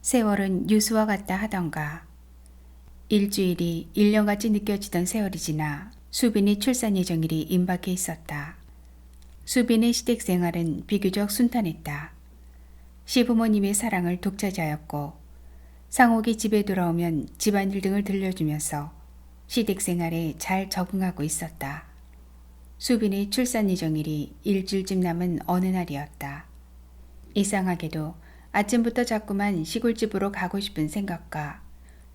세월은 유수와 같다 하던가. 일주일이 1년같이 느껴지던 세월이 지나 수빈이 출산 예정일이 임박해 있었다. 수빈의 시댁 생활은 비교적 순탄했다. 시부모님의 사랑을 독차지하였고 상옥이 집에 돌아오면 집안일 등을 들려주면서 시댁 생활에 잘 적응하고 있었다. 수빈의 출산 예정일이 일주일쯤 남은 어느 날이었다. 이상하게도 아침부터 자꾸만 시골집으로 가고 싶은 생각과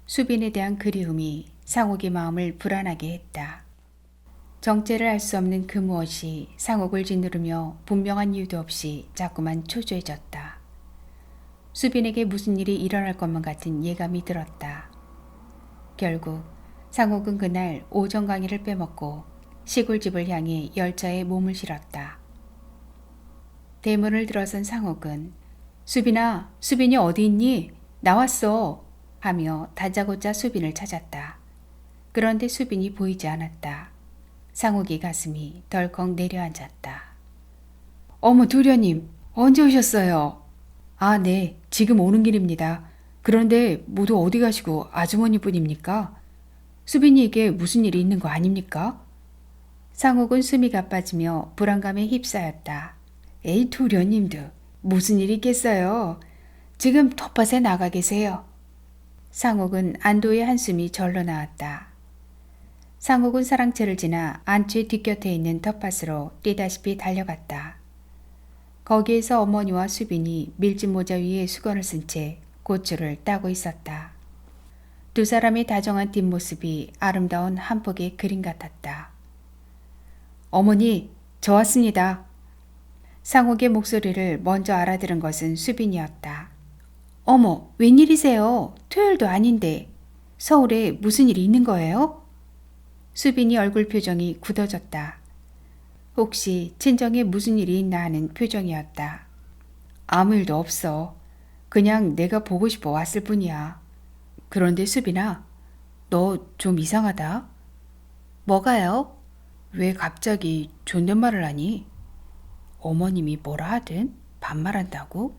수빈에 대한 그리움이 상옥의 마음을 불안하게 했다. 정체를 알 수 없는 그 무엇이 상옥을 짓누르며 분명한 이유도 없이 자꾸만 초조해졌다. 수빈에게 무슨 일이 일어날 것만 같은 예감이 들었다. 결국 상옥은 그날 오전 강의를 빼먹고 시골집을 향해 열차에 몸을 실었다. 대문을 들어선 상옥은 수빈아, 수빈이 어디 있니? 나왔어! 하며 다짜고짜 수빈을 찾았다. 그런데 수빈이 보이지 않았다. 상옥의 가슴이 덜컥 내려앉았다. 어머 도련님, 언제 오셨어요? 아, 네, 지금 오는 길입니다. 그런데 모두 어디 가시고 아주머니 뿐입니까? 수빈이에게 무슨 일이 있는 거 아닙니까? 상옥은 숨이 가빠지며 불안감에 휩싸였다. 에이 도련님도 무슨 일이 있겠어요? 지금 텃밭에 나가 계세요. 상옥은 안도의 한숨이 절로 나왔다. 상옥은 사랑채를 지나 안추의 뒷곁에 있는 텃밭으로 뛰다시피 달려갔다. 거기에서 어머니와 수빈이 밀짚 모자 위에 수건을 쓴 채 고추를 따고 있었다. 두 사람의 다정한 뒷모습이 아름다운 한 폭의 그림 같았다. 어머니, 저 왔습니다. 상옥의 목소리를 먼저 알아들은 것은 수빈이었다. 어머, 웬일이세요? 토요일도 아닌데. 서울에 무슨 일이 있는 거예요? 수빈이 얼굴 표정이 굳어졌다. 혹시 친정에 무슨 일이 있나 하는 표정이었다. 아무 일도 없어. 그냥 내가 보고 싶어 왔을 뿐이야. 그런데 수빈아, 너 좀 이상하다. 뭐가요? 왜 갑자기 존댓말을 하니? 어머님이 뭐라 하든 반말한다고?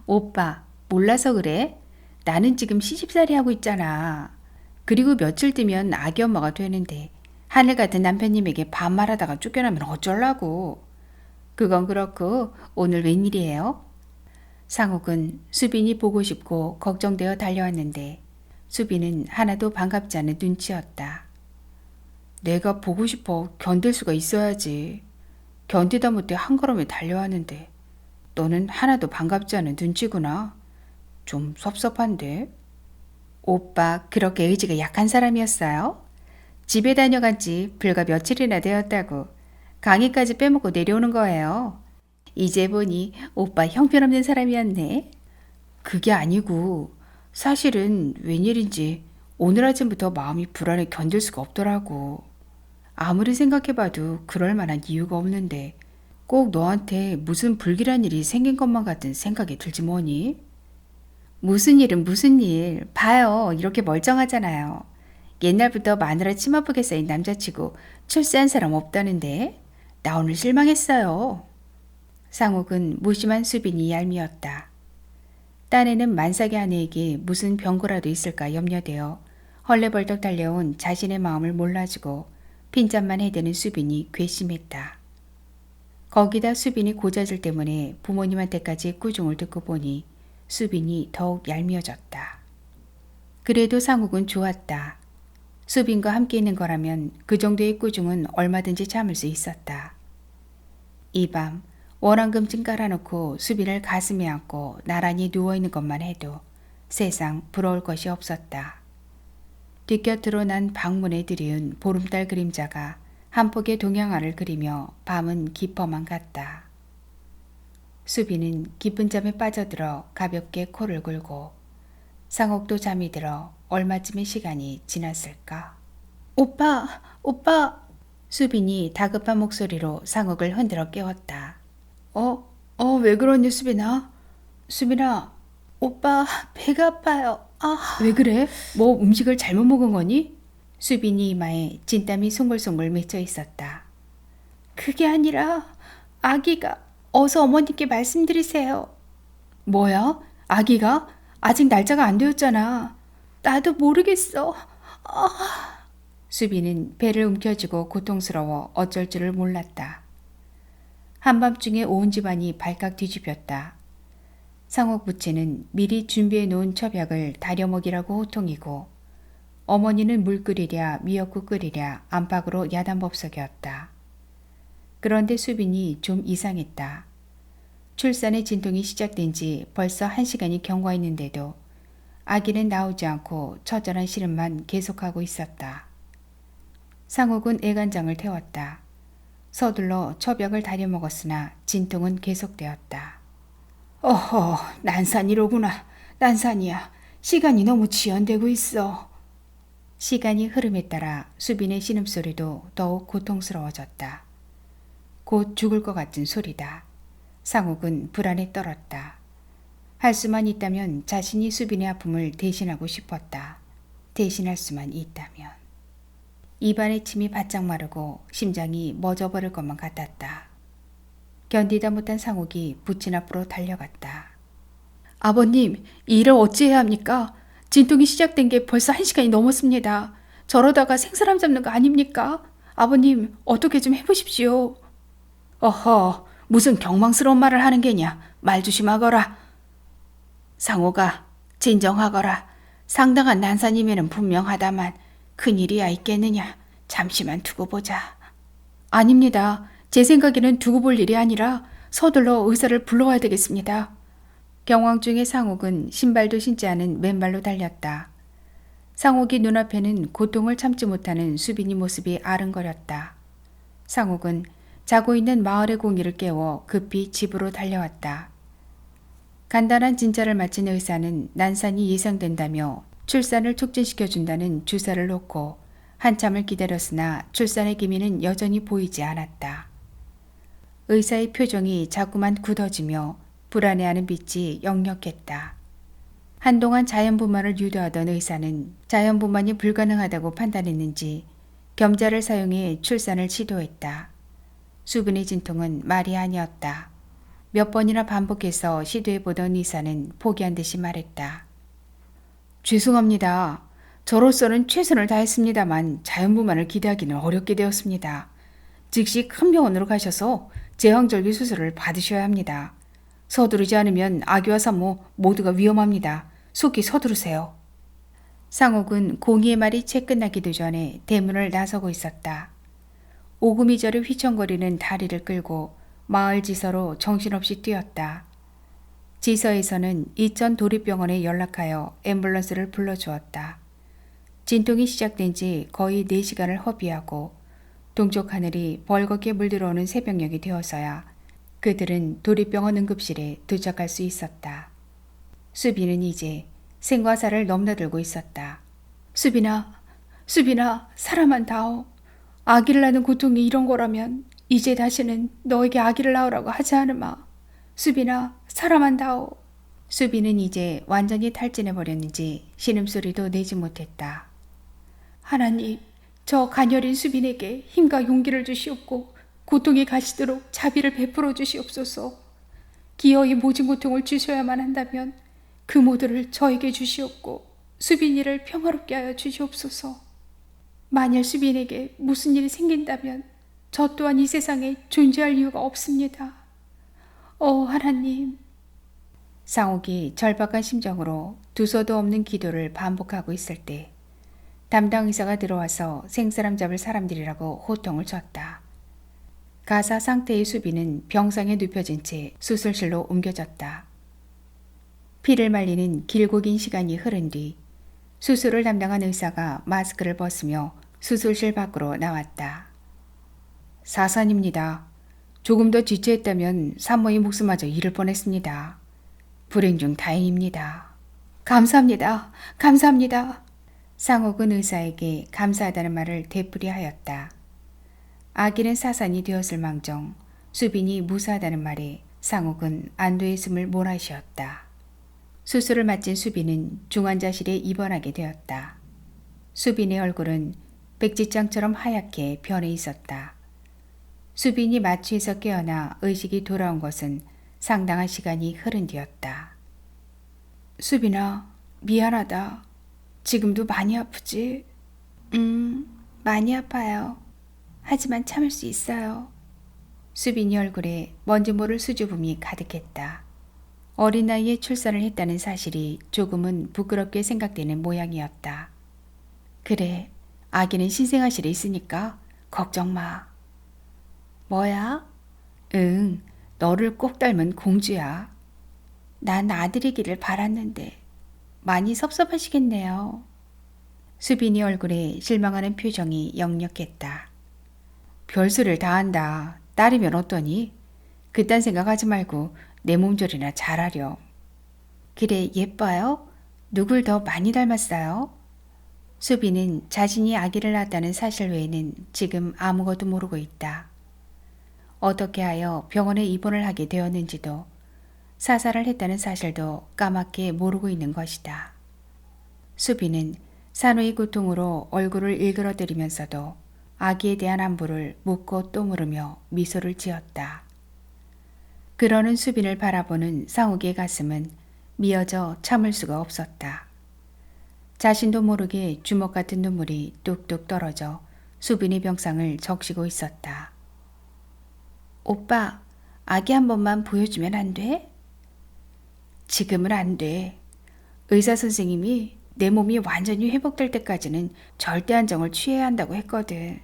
오빠, 몰라서 그래? 나는 지금 시집살이 하고 있잖아. 그리고 며칠 뒤면 아기 엄마가 되는데 하늘 같은 남편님에게 반말하다가 쫓겨나면 어쩌려고. 그건 그렇고 오늘 웬일이에요? 상옥은 수빈이 보고 싶고 걱정되어 달려왔는데 수빈은 하나도 반갑지 않은 눈치였다. 내가 보고 싶어 견딜 수가 있어야지. 견디다 못해 한 걸음에 달려왔는데 너는 하나도 반갑지 않은 눈치구나. 좀 섭섭한데. 오빠 그렇게 의지가 약한 사람이었어요? 집에 다녀간 지 불과 며칠이나 되었다고 강의까지 빼먹고 내려오는 거예요. 이제 보니 오빠 형편없는 사람이었네. 그게 아니고 사실은 웬일인지 오늘 아침부터 마음이 불안해 견딜 수가 없더라고. 아무리 생각해봐도 그럴 만한 이유가 없는데 꼭 너한테 무슨 불길한 일이 생긴 것만 같은 생각이 들지 뭐니? 무슨 일은 무슨 일. 봐요. 이렇게 멀쩡하잖아요. 옛날부터 마누라 치마폭에 쌓인 남자치고 출세한 사람 없다는데 나 오늘 실망했어요. 상옥은 무심한 수빈이 얄미웠다. 딴에는 만삭의 아내에게 무슨 병고라도 있을까 염려되어 헐레벌떡 달려온 자신의 마음을 몰라주고 핀잔만 해대는 수빈이 괘씸했다. 거기다 수빈이 고자질 때문에 부모님한테까지 꾸중을 듣고 보니 수빈이 더욱 얄미워졌다. 그래도 상욱은 좋았다. 수빈과 함께 있는 거라면 그 정도의 꾸중은 얼마든지 참을 수 있었다. 이 밤 원앙금증 깔아놓고 수빈을 가슴에 안고 나란히 누워있는 것만 해도 세상 부러울 것이 없었다. 뒷곁으로 난 방문에 들이운 보름달 그림자가 한 폭의 동양화를 그리며 밤은 깊어만 갔다. 수빈은 깊은 잠에 빠져들어 가볍게 코를 골고 상옥도 잠이 들어 얼마쯤의 시간이 지났을까. 오빠, 오빠! 수빈이 다급한 목소리로 상옥을 흔들어 깨웠다. 왜 그러니 수빈아? 수빈아, 오빠 배가 아파요. 왜 그래? 뭐 음식을 잘못 먹은 거니? 수빈이 이마에 진땀이 송글송글 맺혀 있었다. 그게 아니라 아기가 어서 어머니께 말씀드리세요. 뭐야? 아기가? 아직 날짜가 안 되었잖아. 나도 모르겠어. 수빈은 배를 움켜쥐고 고통스러워 어쩔 줄을 몰랐다. 한밤중에 온 집안이 발칵 뒤집혔다. 상옥 부친은 미리 준비해 놓은 처벽을 다려 먹이라고 호통이고, 어머니는 물 끓이랴 미역국 끓이랴 안팎으로 야단법석이었다. 그런데 수빈이 좀 이상했다. 출산의 진통이 시작된 지 벌써 1시간이 경과했는데도 아기는 나오지 않고 처절한 시름만 계속하고 있었다. 상옥은 애간장을 태웠다. 서둘러 처벽을 다려 먹었으나 진통은 계속되었다. 어허, 난산이로구나. 난산이야. 시간이 너무 지연되고 있어. 시간이 흐름에 따라 수빈의 신음소리도 더욱 고통스러워졌다. 곧 죽을 것 같은 소리다. 상옥은 불안에 떨었다. 할 수만 있다면 자신이 수빈의 아픔을 대신하고 싶었다. 대신할 수만 있다면. 입안의 침이 바짝 마르고 심장이 멎어버릴 것만 같았다. 견디다 못한 상옥이 부친 앞으로 달려갔다. 아버님, 이 일을 어찌해야 합니까? 진통이 시작된 게 벌써 1시간이 넘었습니다. 저러다가 생사람 잡는 거 아닙니까? 아버님, 어떻게 좀 해보십시오. 어허, 무슨 경망스러운 말을 하는 게냐. 말 조심하거라. 상호가 진정하거라. 상당한 난산이면은 분명하다만 큰일이야 있겠느냐. 잠시만 두고 보자. 아닙니다. 제 생각에는 두고 볼 일이 아니라 서둘러 의사를 불러와야 되겠습니다. 경황 중에 상옥은 신발도 신지 않은 맨발로 달렸다. 상옥이 눈앞에는 고통을 참지 못하는 수빈이 모습이 아른거렸다. 상옥은 자고 있는 마을의 공의를 깨워 급히 집으로 달려왔다. 간단한 진찰을 마친 의사는 난산이 예상된다며 출산을 촉진시켜준다는 주사를 놓고 한참을 기다렸으나 출산의 기미는 여전히 보이지 않았다. 의사의 표정이 자꾸만 굳어지며 불안해하는 빛이 역력했다. 한동안 자연분만을 유도하던 의사는 자연분만이 불가능하다고 판단했는지 겸자를 사용해 출산을 시도했다. 수빈의 진통은 말이 아니었다. 몇 번이나 반복해서 시도해보던 의사는 포기한 듯이 말했다. 죄송합니다. 저로서는 최선을 다했습니다만 자연분만을 기대하기는 어렵게 되었습니다. 즉시 큰 병원으로 가셔서 제왕절개 수술을 받으셔야 합니다. 서두르지 않으면 아기와 산모 모두가 위험합니다. 속히 서두르세요. 상옥은 공의의 말이 채 끝나기도 전에 대문을 나서고 있었다. 오구미저리 휘청거리는 다리를 끌고 마을 지서로 정신없이 뛰었다. 지서에서는 이천 도립병원에 연락하여 앰뷸런스를 불러주었다. 진통이 시작된 지 거의 4시간을 허비하고 동쪽 하늘이 벌겋게 물들어오는 새벽녘이 되어서야 그들은 도립병원 응급실에 도착할 수 있었다. 수빈은 이제 생과 사를 넘나들고 있었다. 수빈아, 사람만 다오. 아기를 낳는 고통이 이런 거라면 이제 다시는 너에게 아기를 낳으라고 하지 않으마. 수빈아, 사람만 다오. 수빈은 이제 완전히 탈진해버렸는지 신음소리도 내지 못했다. 하나님, 저 가녀린 수빈에게 힘과 용기를 주시옵고 고통이 가시도록 자비를 베풀어 주시옵소서. 기어이 모진 고통을 주셔야만 한다면 그 모두를 저에게 주시옵고 수빈이를 평화롭게 하여 주시옵소서. 만일 수빈에게 무슨 일이 생긴다면 저 또한 이 세상에 존재할 이유가 없습니다. 하나님. 상옥이 절박한 심정으로 두서도 없는 기도를 반복하고 있을 때 담당 의사가 들어와서 생사람 잡을 사람들이라고 호통을 쳤다. 가사 상태의 수빈은 병상에 눕혀진 채 수술실로 옮겨졌다. 피를 말리는 길고 긴 시간이 흐른 뒤 수술을 담당한 의사가 마스크를 벗으며 수술실 밖으로 나왔다. 사산입니다. 조금 더 지체했다면 산모의 목숨마저 잃을 뻔했습니다. 불행 중 다행입니다. 감사합니다. 상옥은 의사에게 감사하다는 말을 되풀이하였다. 아기는 사산이 되었을 망정 수빈이 무사하다는 말에 상옥은 안도의 숨을 몰아쉬었다. 수술을 마친 수빈은 중환자실에 입원하게 되었다. 수빈의 얼굴은 백지장처럼 하얗게 변해 있었다. 수빈이 마취에서 깨어나 의식이 돌아온 것은 상당한 시간이 흐른 뒤였다. 수빈아, 미안하다. 지금도 많이 아프지? 많이 아파요. 하지만 참을 수 있어요. 수빈이 얼굴에 뭔지 모를 수줍음이 가득했다. 어린 나이에 출산을 했다는 사실이 조금은 부끄럽게 생각되는 모양이었다. 그래, 아기는 신생아실에 있으니까 걱정 마. 뭐야? 응, 너를 꼭 닮은 공주야. 난 아들이기를 바랐는데 많이 섭섭하시겠네요. 수빈이 얼굴에 실망하는 표정이 역력했다. 별수를 다 한다. 딸이면 어떠니? 그딴 생각하지 말고 내 몸조리나 잘하렴. 그래, 예뻐요? 누굴 더 많이 닮았어요? 수빈은 자신이 아기를 낳았다는 사실 외에는 지금 아무것도 모르고 있다. 어떻게 하여 병원에 입원을 하게 되었는지도 사살을 했다는 사실도 까맣게 모르고 있는 것이다. 수빈은 산후의 고통으로 얼굴을 일그러뜨리면서도 아기에 대한 안부를 묻고 또 물으며 미소를 지었다. 그러는 수빈을 바라보는 상욱의 가슴은 미어져 참을 수가 없었다. 자신도 모르게 주먹 같은 눈물이 뚝뚝 떨어져 수빈의 병상을 적시고 있었다. 오빠, 아기 한 번만 보여주면 안 돼? 지금은 안 돼. 의사 선생님이 내 몸이 완전히 회복될 때까지는 절대 안정을 취해야 한다고 했거든.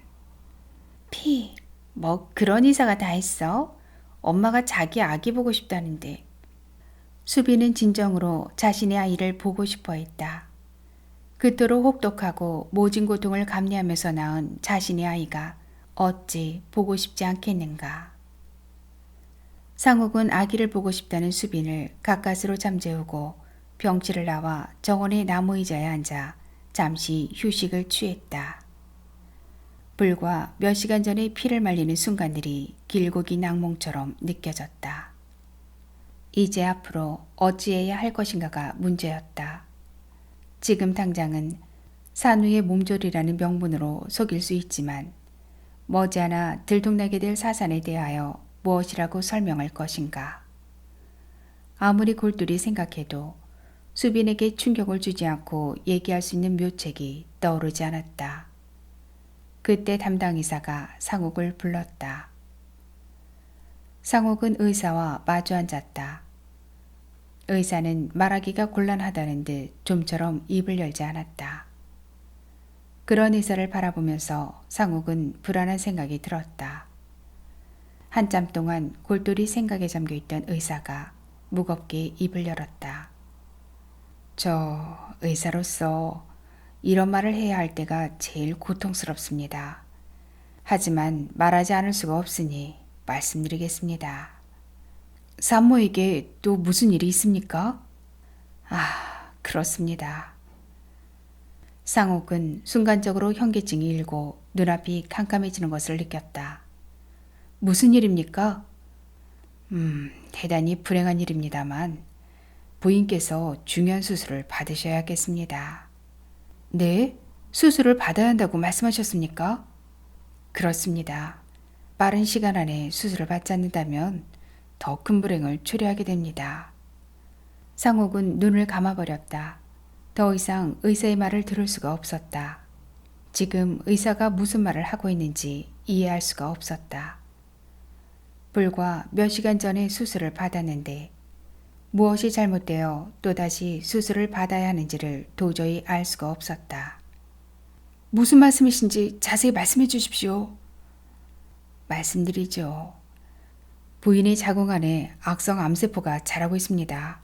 뭐 그런 의사가 다 있어? 엄마가 자기 아기 보고 싶다는데. 수빈은 진정으로 자신의 아이를 보고 싶어 했다. 그토록 혹독하고 모진 고통을 감내하면서 낳은 자신의 아이가 어찌 보고 싶지 않겠는가. 상욱은 아기를 보고 싶다는 수빈을 가까스로 잠재우고 병실을 나와 정원의 나무 의자에 앉아 잠시 휴식을 취했다. 불과 몇 시간 전에 피를 말리는 순간들이 길고 긴 악몽처럼 느껴졌다. 이제 앞으로 어찌해야 할 것인가가 문제였다. 지금 당장은 산후의 몸조리라는 명분으로 속일 수 있지만 머지않아 들통나게 될 사산에 대하여 무엇이라고 설명할 것인가. 아무리 골똘히 생각해도 수빈에게 충격을 주지 않고 얘기할 수 있는 묘책이 떠오르지 않았다. 그때 담당 의사가 상욱을 불렀다. 상욱은 의사와 마주 앉았다. 의사는 말하기가 곤란하다는 듯 좀처럼 입을 열지 않았다. 그런 의사를 바라보면서 상욱은 불안한 생각이 들었다. 한참 동안 골똘히 생각에 잠겨있던 의사가 무겁게 입을 열었다. 저 의사로서 이런 말을 해야 할 때가 제일 고통스럽습니다. 하지만 말하지 않을 수가 없으니 말씀드리겠습니다. 산모에게 또 무슨 일이 있습니까? 그렇습니다. 상욱은 순간적으로 현기증이 일고 눈앞이 캄캄해지는 것을 느꼈다. 무슨 일입니까? 대단히 불행한 일입니다만 부인께서 중요한 수술을 받으셔야겠습니다. 네? 수술을 받아야 한다고 말씀하셨습니까? 그렇습니다. 빠른 시간 안에 수술을 받지 않는다면 더 큰 불행을 초래하게 됩니다. 상욱은 눈을 감아버렸다. 더 이상 의사의 말을 들을 수가 없었다. 지금 의사가 무슨 말을 하고 있는지 이해할 수가 없었다. 불과 몇 시간 전에 수술을 받았는데 무엇이 잘못되어 또다시 수술을 받아야 하는지를 도저히 알 수가 없었다. 무슨 말씀이신지 자세히 말씀해 주십시오. 말씀드리죠. 부인의 자궁 안에 악성 암세포가 자라고 있습니다.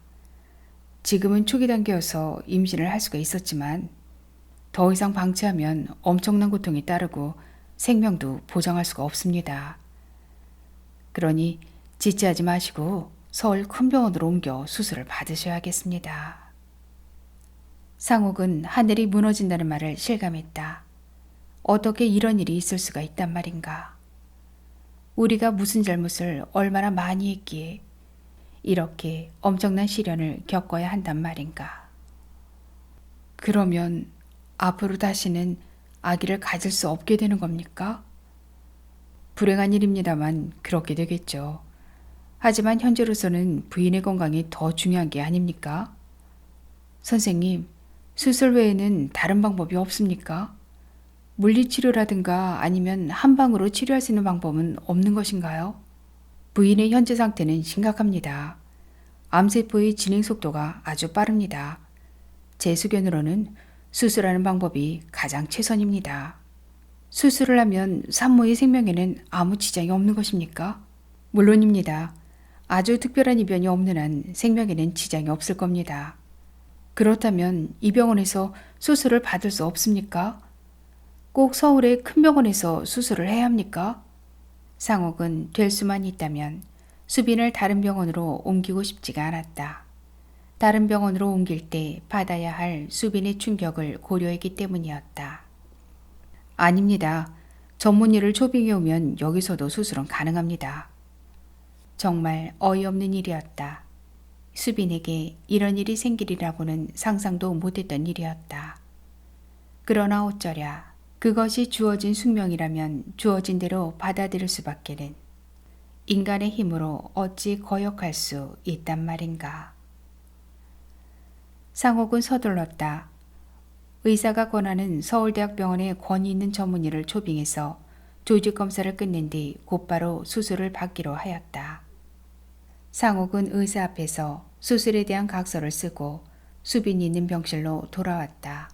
지금은 초기 단계여서 임신을 할 수가 있었지만 더 이상 방치하면 엄청난 고통이 따르고 생명도 보장할 수가 없습니다. 그러니 지체하지 마시고 서울 큰 병원으로 옮겨 수술을 받으셔야겠습니다. 상욱은 하늘이 무너진다는 말을 실감했다. 어떻게 이런 일이 있을 수가 있단 말인가. 우리가 무슨 잘못을 얼마나 많이 했기에 이렇게 엄청난 시련을 겪어야 한단 말인가. 그러면 앞으로 다시는 아기를 가질 수 없게 되는 겁니까? 불행한 일입니다만 그렇게 되겠죠. 하지만 현재로서는 부인의 건강이 더 중요한 게 아닙니까? 선생님, 수술 외에는 다른 방법이 없습니까? 물리치료라든가 아니면 한방으로 치료할 수 있는 방법은 없는 것인가요? 부인의 현재 상태는 심각합니다. 암세포의 진행 속도가 아주 빠릅니다. 제 수견으로는 수술하는 방법이 가장 최선입니다. 수술을 하면 산모의 생명에는 아무 지장이 없는 것입니까? 물론입니다. 아주 특별한 이변이 없는 한 생명에는 지장이 없을 겁니다. 그렇다면 이 병원에서 수술을 받을 수 없습니까? 꼭 서울의 큰 병원에서 수술을 해야 합니까? 상옥은 될 수만 있다면 수빈을 다른 병원으로 옮기고 싶지가 않았다. 다른 병원으로 옮길 때 받아야 할 수빈의 충격을 고려했기 때문이었다. 아닙니다. 전문의를 초빙해 오면 여기서도 수술은 가능합니다. 정말 어이없는 일이었다. 수빈에게 이런 일이 생기리라고는 상상도 못했던 일이었다. 그러나 어쩌랴 그것이 주어진 숙명이라면 주어진 대로 받아들일 수밖에는 인간의 힘으로 어찌 거역할 수 있단 말인가. 상옥은 서둘렀다. 의사가 권하는 서울대학병원의 권위 있는 전문의를 초빙해서 조직검사를 끝낸 뒤 곧바로 수술을 받기로 하였다. 상옥은 의사 앞에서 수술에 대한 각서를 쓰고 수빈이 있는 병실로 돌아왔다.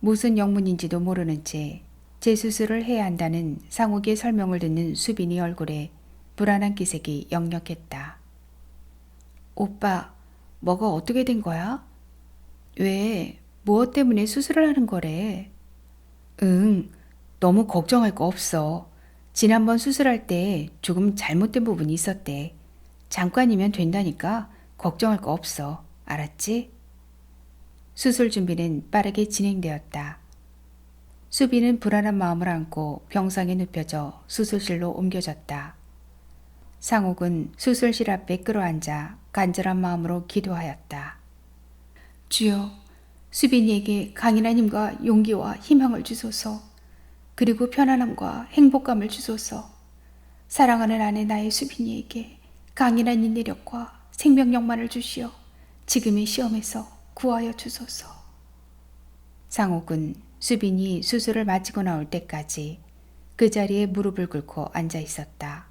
무슨 영문인지도 모르는 채 재수술을 해야 한다는 상옥의 설명을 듣는 수빈이 얼굴에 불안한 기색이 역력했다. 오빠, 뭐가 어떻게 된 거야? 왜? 무엇 때문에 수술을 하는 거래? 응, 너무 걱정할 거 없어. 지난번 수술할 때 조금 잘못된 부분이 있었대. 잠깐이면 된다니까 걱정할 거 없어. 알았지? 수술 준비는 빠르게 진행되었다. 수빈은 불안한 마음을 안고 병상에 눕혀져 수술실로 옮겨졌다. 상옥은 수술실 앞에 끌어앉아 간절한 마음으로 기도하였다. 주여, 수빈이에게 강인한 힘과 용기와 희망을 주소서. 그리고 편안함과 행복감을 주소서. 사랑하는 아내 나의 수빈이에게 강인한 인내력과 생명력만을 주시어 지금의 시험에서 구하여 주소서. 상옥은 수빈이 수술을 마치고 나올 때까지 그 자리에 무릎을 꿇고 앉아 있었다.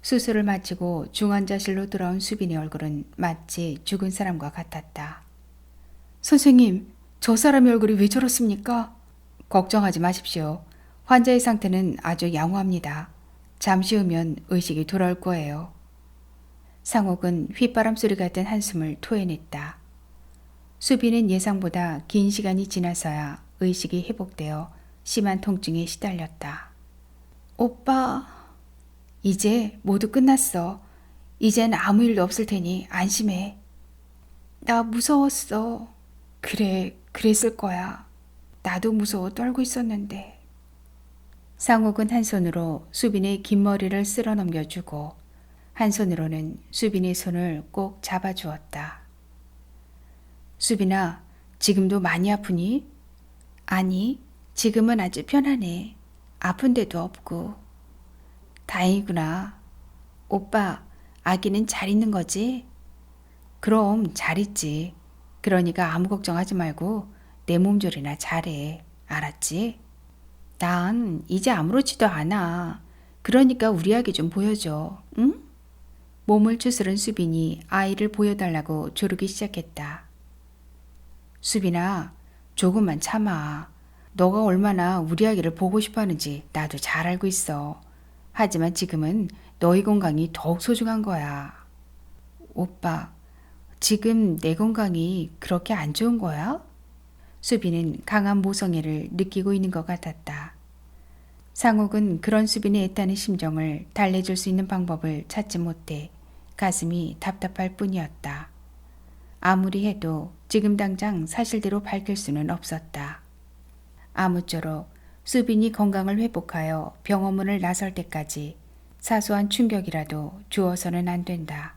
수술을 마치고 중환자실로 돌아온 수빈의 얼굴은 마치 죽은 사람과 같았다. 선생님, 저 사람의 얼굴이 왜 저렇습니까? 걱정하지 마십시오. 환자의 상태는 아주 양호합니다. 잠시 후면 의식이 돌아올 거예요. 상옥은 휘바람 소리 같은 한숨을 토해냈다. 수빈은 예상보다 긴 시간이 지나서야 의식이 회복되어 심한 통증에 시달렸다. 오빠, 이제 모두 끝났어. 이젠 아무 일도 없을 테니 안심해. 나 무서웠어. 그래, 그랬을 거야. 나도 무서워 떨고 있었는데. 상옥은 한 손으로 수빈의 긴 머리를 쓸어 넘겨주고 한 손으로는 수빈의 손을 꼭 잡아주었다. 수빈아, 지금도 많이 아프니? 아니, 지금은 아주 편하네. 아픈 데도 없고. 다행이구나. 오빠, 아기는 잘 있는 거지? 그럼 잘 있지. 그러니까 아무 걱정하지 말고 내 몸조리나 잘해. 알았지? 난 이제 아무렇지도 않아. 그러니까 우리 아기 좀 보여줘. 응? 몸을 추스른 수빈이 아이를 보여달라고 조르기 시작했다. 수빈아, 조금만 참아. 너가 얼마나 우리 아기를 보고 싶어 하는지 나도 잘 알고 있어. 하지만 지금은 너희 건강이 더욱 소중한 거야. 오빠, 지금 내 건강이 그렇게 안 좋은 거야? 수빈은 강한 모성애를 느끼고 있는 것 같았다. 상옥은 그런 수빈의 애타는 심정을 달래줄 수 있는 방법을 찾지 못해 가슴이 답답할 뿐이었다. 아무리 해도 지금 당장 사실대로 밝힐 수는 없었다. 아무쪼록 수빈이 건강을 회복하여 병원문을 나설 때까지 사소한 충격이라도 주어서는 안 된다.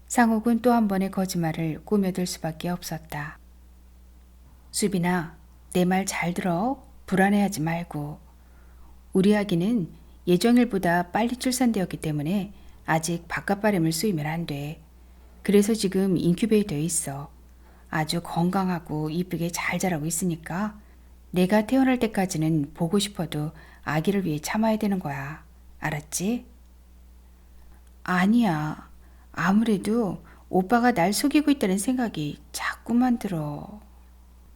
상옥은 또 한 번의 거짓말을 꾸며들 수밖에 없었다. 수빈아, 내 말 잘 들어. 불안해하지 말고. 우리 아기는 예정일보다 빨리 출산되었기 때문에 아직 바깥바람을 쏘이면 안 돼. 그래서 지금 인큐베이터에 있어. 아주 건강하고 이쁘게 잘 자라고 있으니까 내가 태어날 때까지는 보고 싶어도 아기를 위해 참아야 되는 거야. 알았지? 아니야. 아무래도 오빠가 날 속이고 있다는 생각이 자꾸만 들어.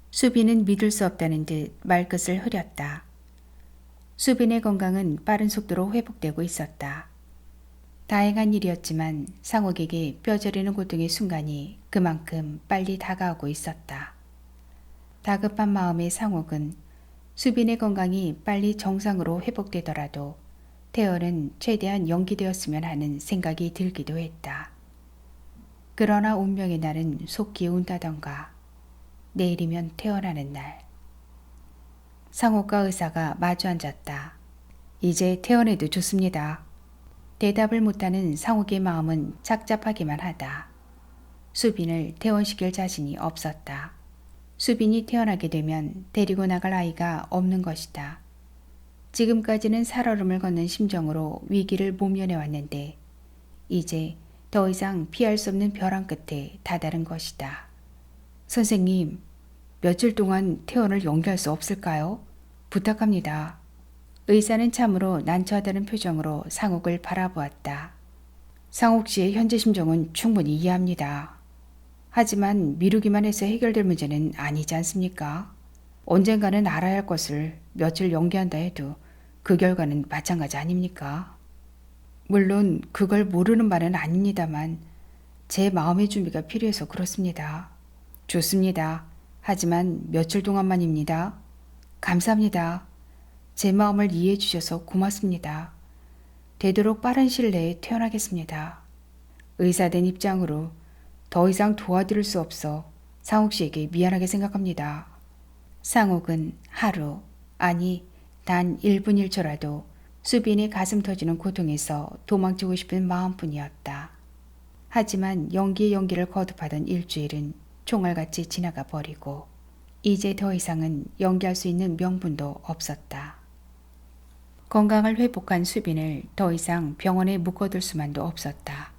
수빈은 믿을 수 없다는 듯 말끝을 흐렸다. 수빈의 건강은 빠른 속도로 회복되고 있었다. 다행한 일이었지만 상옥에게 뼈저리는 고통의 순간이 그만큼 빨리 다가오고 있었다. 다급한 마음의 상옥은 수빈의 건강이 빨리 정상으로 회복되더라도 태어는 최대한 연기되었으면 하는 생각이 들기도 했다. 그러나 운명의 날은 속기 운다던가 내일이면 태어나는 날. 상옥과 의사가 마주 앉았다. 이제 태어내도 좋습니다. 대답을 못하는 상옥의 마음은 착잡하기만 하다. 수빈을 퇴원시킬 자신이 없었다. 수빈이 태어나게 되면 데리고 나갈 아이가 없는 것이다. 지금까지는 살얼음을 걷는 심정으로 위기를 모면해 왔는데 이제 더 이상 피할 수 없는 벼랑 끝에 다다른 것이다. 선생님, 며칠 동안 퇴원을 연기할 수 없을까요? 부탁합니다. 의사는 참으로 난처하다는 표정으로 상옥을 바라보았다. 상옥 씨의 현재 심정은 충분히 이해합니다. 하지만 미루기만 해서 해결될 문제는 아니지 않습니까? 언젠가는 알아야 할 것을 며칠 연기한다 해도 그 결과는 마찬가지 아닙니까? 물론 그걸 모르는 말은 아닙니다만 제 마음의 준비가 필요해서 그렇습니다. 좋습니다. 하지만 며칠 동안만입니다. 감사합니다. 제 마음을 이해해 주셔서 고맙습니다. 되도록 빠른 시일 내에 태어나겠습니다. 의사된 입장으로 더 이상 도와드릴 수 없어 상옥 씨에게 미안하게 생각합니다. 상옥은 하루, 아니 단 1분 1초라도 수빈의 가슴 터지는 고통에서 도망치고 싶은 마음뿐이었다. 하지만 연기에 연기를 거듭하던 일주일은 총알같이 지나가 버리고 이제 더 이상은 연기할 수 있는 명분도 없었다. 건강을 회복한 수빈을 더 이상 병원에 묵어둘 수만도 없었다.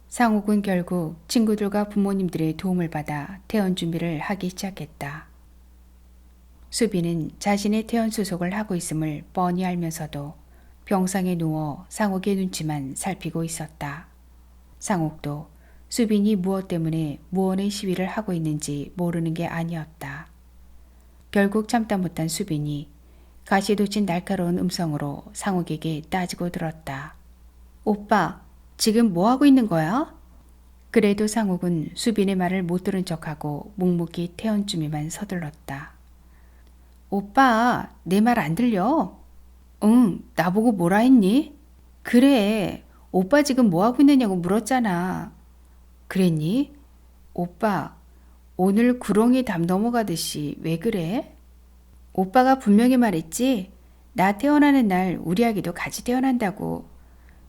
상옥은 결국 친구들과 부모님들의 도움을 받아 퇴원 준비를 하기 시작했다. 수빈은 자신의 퇴원 수속을 하고 있음을 뻔히 알면서도 병상에 누워 상옥의 눈치만 살피고 있었다. 상옥도 수빈이 무엇 때문에 무언의 시위를 하고 있는지 모르는 게 아니었다. 결국 참다 못한 수빈이 가시돋친 날카로운 음성으로 상옥에게 따지고 들었다. 오빠, 지금 뭐 하고 있는 거야? 그래도 상옥은 수빈의 말을 못 들은 척하고 묵묵히 퇴원 준비만 서둘렀다. 오빠, 내 말 안 들려? 응, 나보고 뭐라 했니? 그래, 오빠 지금 뭐 하고 있느냐고 물었잖아. 그랬니? 오빠, 오늘 구렁이 담 넘어가듯이 왜 그래? 오빠가 분명히 말했지? 나 태어나는 날 우리 아기도 같이 태어난다고.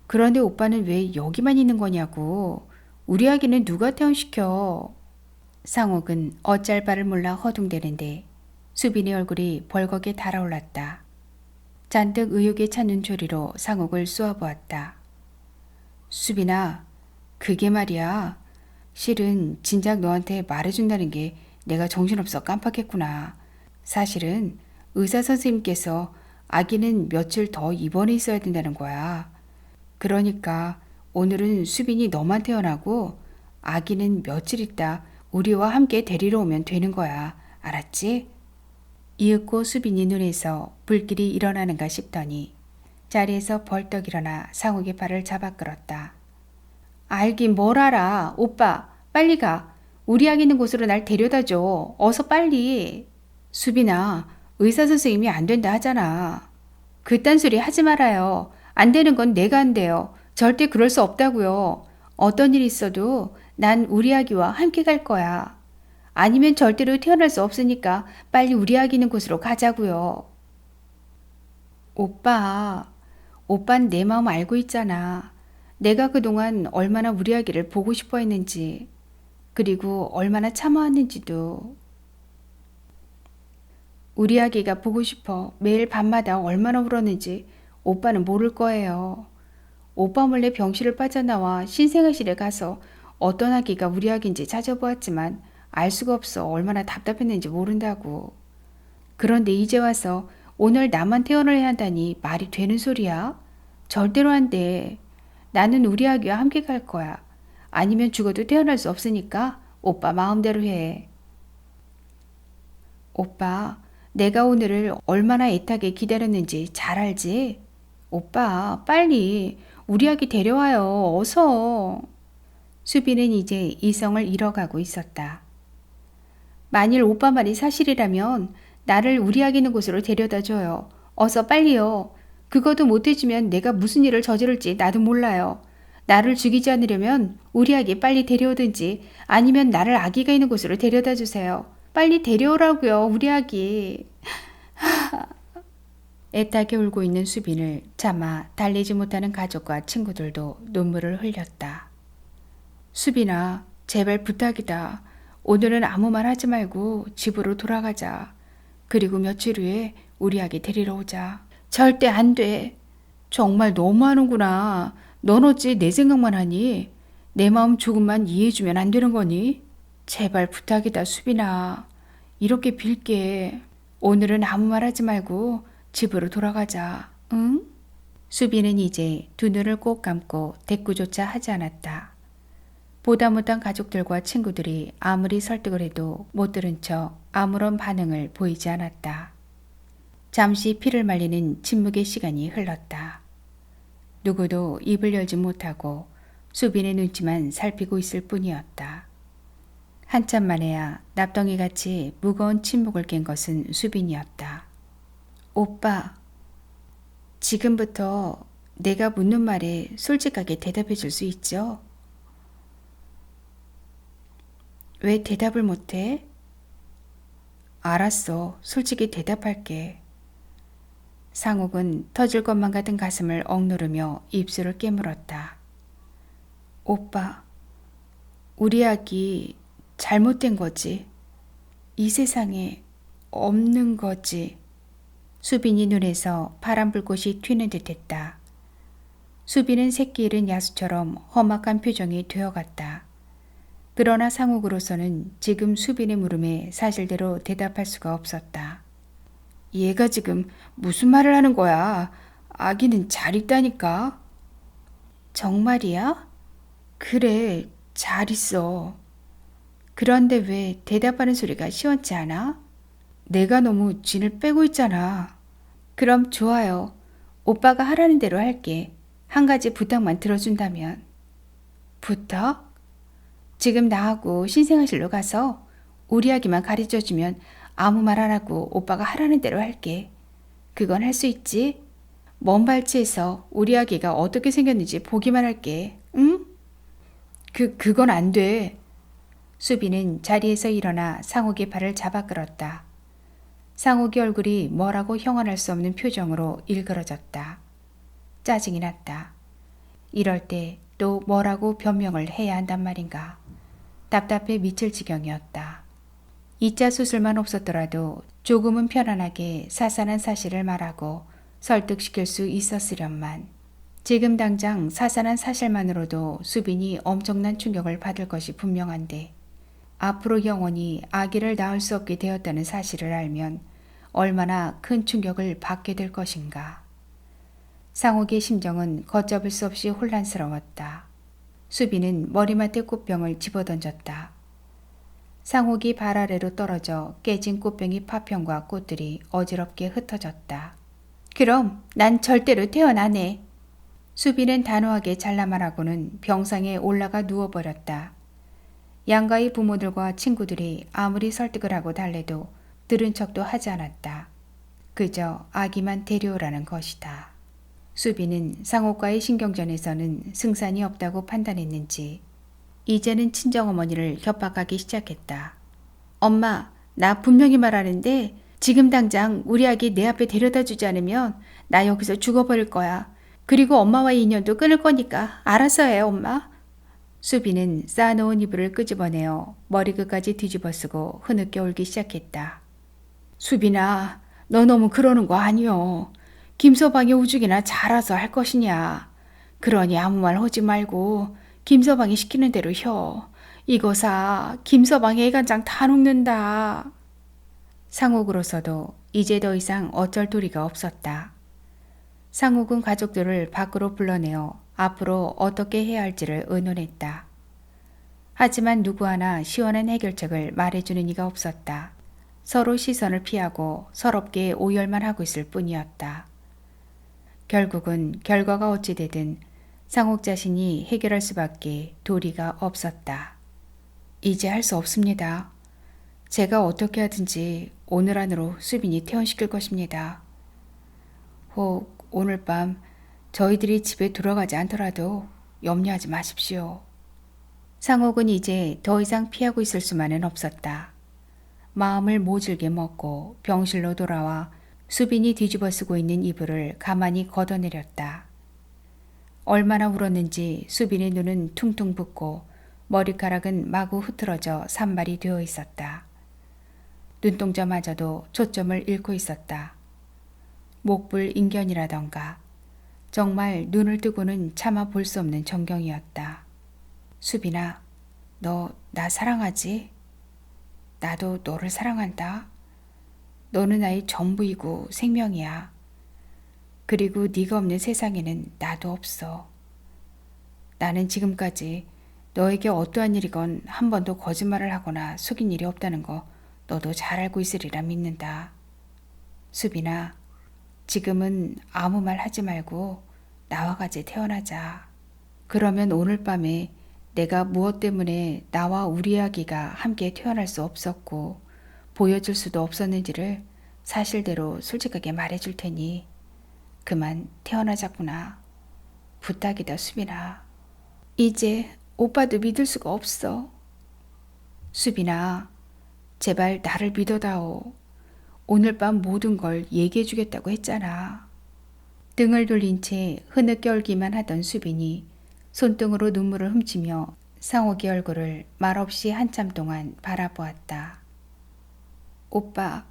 그런데 오빠는 왜 여기만 있는 거냐고. 우리 아기는 누가 퇴원시켜? 상옥은 어쩔 바를 몰라 허둥대는데 수빈의 얼굴이 벌겋게 달아올랐다. 잔뜩 의욕에 찬 눈초리로 상옥을 쏘아보았다. 수빈아, 그게 말이야. 실은 진작 너한테 말해준다는 게 내가 정신없어 깜빡했구나. 사실은 의사 선생님께서 아기는 며칠 더 입원해 있어야 된다는 거야. 그러니까 오늘은 수빈이 너만 태어나고 아기는 며칠 있다 우리와 함께 데리러 오면 되는 거야. 알았지? 이윽고 수빈이 눈에서 불길이 일어나는가 싶더니 자리에서 벌떡 일어나 상욱의 발을 잡아 끌었다. 알긴 뭘 알아. 오빠 빨리 가. 우리 아기 있는 곳으로 날 데려다 줘. 어서 빨리. 수빈아, 의사 선생님이 안 된다 하잖아. 그딴 소리 하지 말아요. 안 되는 건 내가 안 돼요. 절대 그럴 수 없다고요. 어떤 일이 있어도 난 우리 아기와 함께 갈 거야. 아니면 절대로 태어날 수 없으니까 빨리 우리 아기 있는 곳으로 가자고요. 오빤 내 마음 알고 있잖아. 내가 그동안 얼마나 우리 아기를 보고 싶어 했는지, 그리고 얼마나 참아왔는지도. 우리 아기가 보고 싶어 매일 밤마다 얼마나 울었는지 오빠는 모를 거예요. 오빠 몰래 병실을 빠져나와 신생아실에 가서 어떤 아기가 우리 아기인지 찾아보았지만 알 수가 없어. 얼마나 답답했는지 모른다고. 그런데 이제 와서 오늘 나만 퇴원을 해야 한다니 말이 되는 소리야? 절대로 안 돼. 나는 우리 아기와 함께 갈 거야. 아니면 죽어도 태어날 수 없으니까 오빠 마음대로 해. 오빠, 내가 오늘을 얼마나 애타게 기다렸는지 잘 알지? 오빠, 빨리 우리 아기 데려와요. 어서. 수빈은 이제 이성을 잃어가고 있었다. 만일 오빠 말이 사실이라면 나를 우리 아기 있는 곳으로 데려다 줘요. 어서 빨리요. 그것도 못 해주면 내가 무슨 일을 저지를지 나도 몰라요. 나를 죽이지 않으려면 우리 아기 빨리 데려오든지 아니면 나를 아기가 있는 곳으로 데려다 주세요. 빨리 데려오라고요, 우리 아기. 애타게 울고 있는 수빈을 차마 달래지 못하는 가족과 친구들도 눈물을 흘렸다. 수빈아, 제발 부탁이다. 오늘은 아무 말 하지 말고 집으로 돌아가자. 그리고 며칠 후에 우리 아기 데리러 오자. 절대 안 돼. 정말 너무하는구나. 넌 어찌 내 생각만 하니? 내 마음 조금만 이해해주면 안 되는 거니? 제발 부탁이다, 수빈아. 이렇게 빌게. 오늘은 아무 말 하지 말고 집으로 돌아가자. 응? 수빈은 이제 두 눈을 꼭 감고 대꾸조차 하지 않았다. 보다 못한 가족들과 친구들이 아무리 설득을 해도 못 들은 척 아무런 반응을 보이지 않았다. 잠시 피를 말리는 침묵의 시간이 흘렀다. 누구도 입을 열지 못하고 수빈의 눈치만 살피고 있을 뿐이었다. 한참 만에야 납덩이같이 무거운 침묵을 깬 것은 수빈이었다. 오빠, 지금부터 내가 묻는 말에 솔직하게 대답해 줄 수 있죠? 왜 대답을 못해? 알았어. 솔직히 대답할게. 상욱은 터질 것만 같은 가슴을 억누르며 입술을 깨물었다. 오빠, 우리 아기 잘못된 거지. 이 세상에 없는 거지. 수빈이 눈에서 파란 불꽃이 튀는 듯했다. 수빈은 새끼 잃은 야수처럼 험악한 표정이 되어갔다. 그러나 상욱으로서는 지금 수빈의 물음에 사실대로 대답할 수가 없었다. 얘가 지금 무슨 말을 하는 거야? 아기는 잘 있다니까. 정말이야? 그래, 잘 있어. 그런데 왜 대답하는 소리가 시원치 않아? 내가 너무 진을 빼고 있잖아. 그럼 좋아요. 오빠가 하라는 대로 할게. 한 가지 부탁만 들어준다면. 부탁? 지금 나하고 신생아실로 가서 우리 아기만 가르쳐주면 아무 말 안 하고 오빠가 하라는 대로 할게. 그건 할 수 있지? 먼 발치에서 우리 아기가 어떻게 생겼는지 보기만 할게. 응? 그건 안 돼. 수빈은 자리에서 일어나 상욱의 발을 잡아 끌었다. 상욱의 얼굴이 뭐라고 형언할 수 없는 표정으로 일그러졌다. 짜증이 났다. 이럴 때 또 뭐라고 변명을 해야 한단 말인가. 답답해 미칠 지경이었다. 2차 수술만 없었더라도 조금은 편안하게 사산한 사실을 말하고 설득시킬 수 있었으련만. 지금 당장 사산한 사실만으로도 수빈이 엄청난 충격을 받을 것이 분명한데 앞으로 영원히 아기를 낳을 수 없게 되었다는 사실을 알면 얼마나 큰 충격을 받게 될 것인가. 상욱의 심정은 걷잡을 수 없이 혼란스러웠다. 수빈은 머리맡에 꽃병을 집어던졌다. 상욱이 발 아래로 떨어져 깨진 꽃병이 파편과 꽃들이 어지럽게 흩어졌다. 그럼 난 절대로 태어나네. 수빈은 단호하게 잘라 말하고는 병상에 올라가 누워버렸다. 양가의 부모들과 친구들이 아무리 설득을 하고 달래도 들은 척도 하지 않았다. 그저 아기만 데려오라는 것이다. 수빈은 상옥과의 신경전에서는 승산이 없다고 판단했는지 이제는 친정어머니를 협박하기 시작했다. 엄마, 나 분명히 말하는데 지금 당장 우리 아기 내 앞에 데려다 주지 않으면 나 여기서 죽어버릴 거야. 그리고 엄마와의 인연도 끊을 거니까 알아서 해, 엄마. 수빈은 쌓아놓은 이불을 끄집어내어 머리끝까지 뒤집어쓰고 흐느껴 울기 시작했다. 수빈아, 너 너무 그러는 거 아니여. 김서방이 오죽이나 잘아서 할 것이냐. 그러니 아무 말 하지 말고 김서방이 시키는 대로 혀. 이거 사. 김서방 애간장 다 녹는다. 상옥으로서도 이제 더 이상 어쩔 도리가 없었다. 상옥은 가족들을 밖으로 불러내어 앞으로 어떻게 해야 할지를 의논했다. 하지만 누구 하나 시원한 해결책을 말해주는 이가 없었다. 서로 시선을 피하고 서럽게 오열만 하고 있을 뿐이었다. 결국은 결과가 어찌 되든 상옥 자신이 해결할 수밖에 도리가 없었다. 이제 할 수 없습니다. 제가 어떻게 하든지 오늘 안으로 수빈이 퇴원시킬 것입니다. 혹 오늘 밤 저희들이 집에 들어가지 않더라도 염려하지 마십시오. 상옥은 이제 더 이상 피하고 있을 수만은 없었다. 마음을 모질게 먹고 병실로 돌아와 수빈이 뒤집어 쓰고 있는 이불을 가만히 걷어내렸다. 얼마나 울었는지 수빈의 눈은 퉁퉁 붓고 머리카락은 마구 흐트러져 산발이 되어 있었다. 눈동자마저도 초점을 잃고 있었다. 목불 인견이라던가 정말 눈을 뜨고는 참아 볼 수 없는 전경이었다. 수빈아, 너 나 사랑하지? 나도 너를 사랑한다. 너는 나의 전부이고 생명이야. 그리고 네가 없는 세상에는 나도 없어. 나는 지금까지 너에게 어떠한 일이건 한 번도 거짓말을 하거나 속인 일이 없다는 거 너도 잘 알고 있으리라 믿는다. 수빈아, 지금은 아무 말 하지 말고 나와 같이 태어나자. 그러면 오늘 밤에 내가 무엇 때문에 나와 우리 아기가 함께 태어날 수 없었고 보여줄 수도 없었는지를 사실대로 솔직하게 말해줄 테니 그만 태어나자꾸나. 부탁이다, 수빈아. 이제 오빠도 믿을 수가 없어. 수빈아, 제발 나를 믿어다오. 오늘 밤 모든 걸 얘기해주겠다고 했잖아. 등을 돌린 채 흐느껴 울기만 하던 수빈이 손등으로 눈물을 훔치며 상옥의 얼굴을 말없이 한참 동안 바라보았다. 오빠,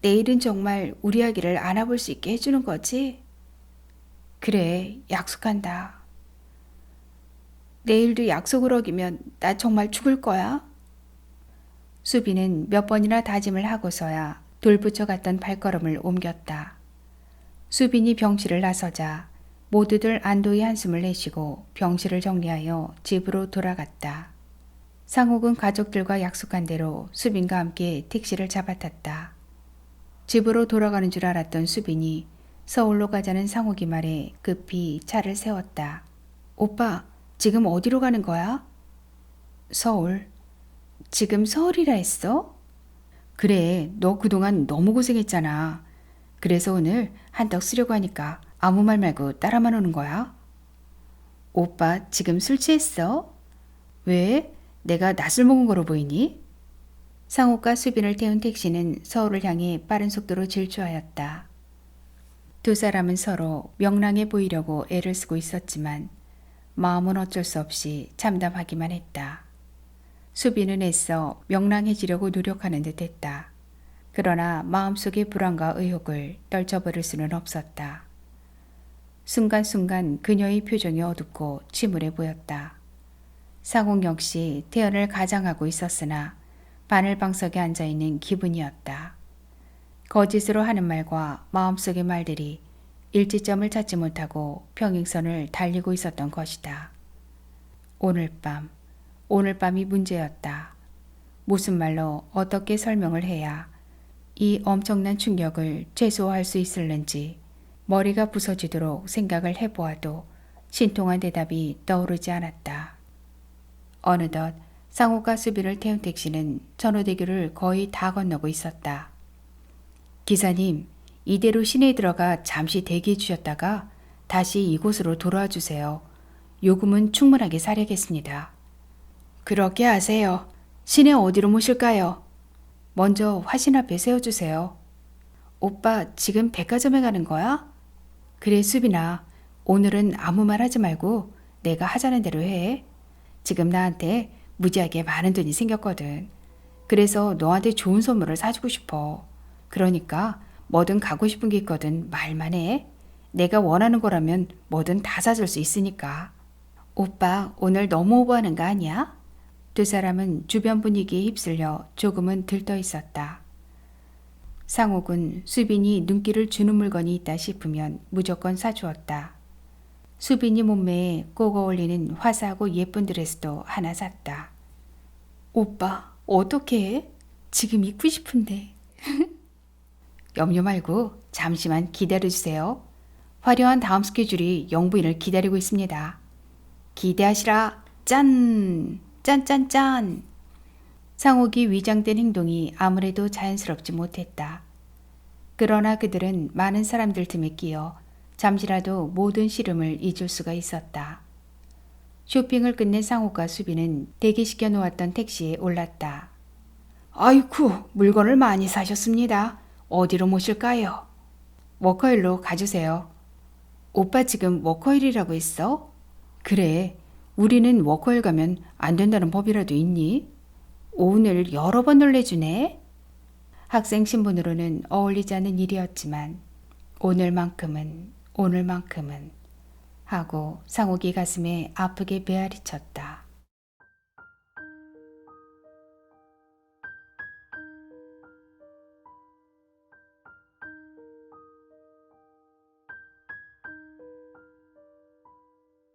내일은 정말 우리 아기를 안아볼 수 있게 해주는 거지? 그래, 약속한다. 내일도 약속을 어기면 나 정말 죽을 거야? 수빈은 몇 번이나 다짐을 하고서야 돌부처 갔던 발걸음을 옮겼다. 수빈이 병실을 나서자 모두들 안도의 한숨을 내쉬고 병실을 정리하여 집으로 돌아갔다. 상옥은 가족들과 약속한 대로 수빈과 함께 택시를 잡아탔다. 집으로 돌아가는 줄 알았던 수빈이 서울로 가자는 상옥이 말에 급히 차를 세웠다. 오빠, 지금 어디로 가는 거야? 서울. 지금 서울이라 했어? 그래, 너 그동안 너무 고생했잖아. 그래서 오늘 한턱 쓰려고 하니까 아무 말 말고 따라만 오는 거야. 오빠, 지금 술 취했어? 왜? 내가 낯을 먹은 거로 보이니? 상옥과 수빈을 태운 택시는 서울을 향해 빠른 속도로 질주하였다. 두 사람은 서로 명랑해 보이려고 애를 쓰고 있었지만 마음은 어쩔 수 없이 참담하기만 했다. 수빈은 애써 명랑해지려고 노력하는 듯 했다. 그러나 마음속의 불안과 의혹을 떨쳐버릴 수는 없었다. 순간순간 그녀의 표정이 어둡고 침울해 보였다. 상옥 역시 태연을 가장하고 있었으나 바늘방석에 앉아있는 기분이었다. 거짓으로 하는 말과 마음속의 말들이 일치점을 찾지 못하고 평행선을 달리고 있었던 것이다. 오늘 밤이 문제였다. 무슨 말로 어떻게 설명을 해야 이 엄청난 충격을 최소화할 수 있을는지 머리가 부서지도록 생각을 해보아도 신통한 대답이 떠오르지 않았다. 어느덧 상옥과 수빈을 태운 택시는 전호대교를 거의 다 건너고 있었다. 기사님, 이대로 시내에 들어가 잠시 대기해 주셨다가 다시 이곳으로 돌아와 주세요. 요금은 충분하게 사려겠습니다. 그렇게 하세요. 시내 어디로 모실까요? 먼저 화신 앞에 세워주세요. 오빠, 지금 백화점에 가는 거야? 그래, 수빈아. 오늘은 아무 말 하지 말고 내가 하자는 대로 해. 지금 나한테 무지하게 많은 돈이 생겼거든. 그래서 너한테 좋은 선물을 사주고 싶어. 그러니까 뭐든 가고 싶은 게 있거든 말만 해. 내가 원하는 거라면 뭐든 다 사줄 수 있으니까. 오빠, 오늘 너무 오버하는 거 아니야? 두 사람은 주변 분위기에 휩쓸려 조금은 들떠 있었다. 상옥은 수빈이 눈길을 주는 물건이 있다 싶으면 무조건 사주었다. 수빈이 몸매에 꼭 어울리는 화사하고 예쁜 드레스도 하나 샀다. 오빠, 어떡해? 지금 입고 싶은데. 염려 말고 잠시만 기다려주세요. 화려한 다음 스케줄이 영부인을 기다리고 있습니다. 기대하시라. 짠! 짠짠짠! 상옥이 위장된 행동이 아무래도 자연스럽지 못했다. 그러나 그들은 많은 사람들 틈에 끼어 잠시라도 모든 시름을 잊을 수가 있었다. 쇼핑을 끝낸 상옥과 수빈은 대기시켜 놓았던 택시에 올랐다. 아이쿠, 물건을 많이 사셨습니다. 어디로 모실까요? 워커힐로 가주세요. 오빠 지금 워커힐이라고 했어? 그래, 우리는 워커힐 가면 안 된다는 법이라도 있니? 오늘 여러 번 놀래주네. 학생 신분으로는 어울리지 않는 일이었지만 오늘만큼은 하고 상옥이 가슴에 아프게 메아리쳤다.